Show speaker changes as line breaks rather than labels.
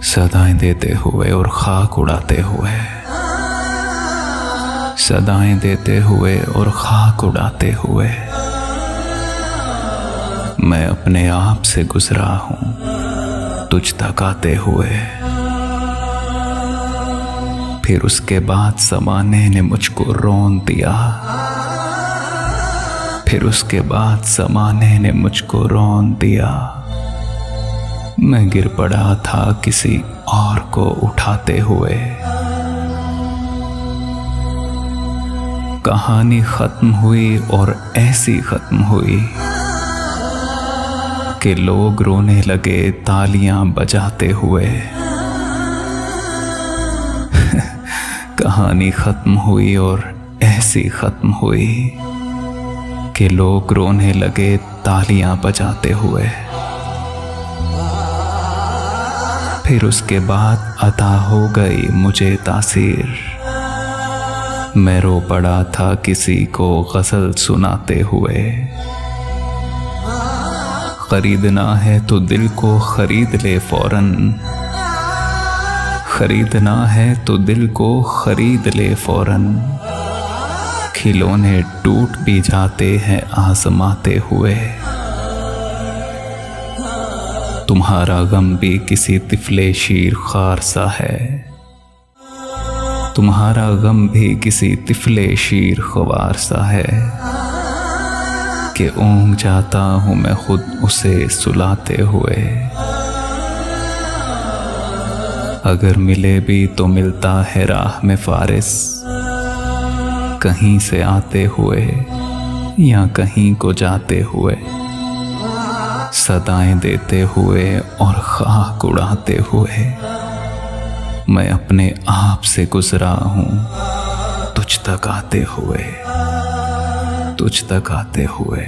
सदाएं देते हुए और खाक उड़ाते हुए, सदाएं देते हुए और खाक उड़ाते हुए मैं अपने आप से गुजरा हूं, तुझ तक आते हुए। फिर उसके बाद ज़माने ने मुझको रोन दिया, फिर उसके बाद ज़माने ने मुझको रोन दिया। मैं गिर पड़ा था किसी और को उठाते हुए। कहानी खत्म हुई और ऐसी खत्म हुई कि लोग रोने लगे तालियां बजाते हुए। कहानी खत्म हुई और ऐसी खत्म हुई कि लोग रोने लगे तालियां बजाते हुए। फिर उसके बाद अता हो गई मुझे तासीर। मैं रो पड़ा था किसी को गज़ल सुनाते हुए। खरीदना है तो दिल को खरीद ले फौरन, खरीदना है तो दिल को खरीद ले फौरन। खिलौने टूट भी जाते हैं आजमाते हुए। तुम्हारा गम भी किसी तिफले शीर खार सा है, तुम्हारा गम भी किसी तिफले शीर ख्वार सा है कि ऊँघ जाता हूँ मैं खुद उसे सुलाते हुए। अगर मिले भी तो मिलता है राह में फारिस, कहीं से आते हुए या कहीं को जाते हुए। सदाएं देते हुए और खाक उड़ाते हुए मैं अपने आप से गुजरा हूँ, तुझ तक आते हुए, तुझ तक आते हुए।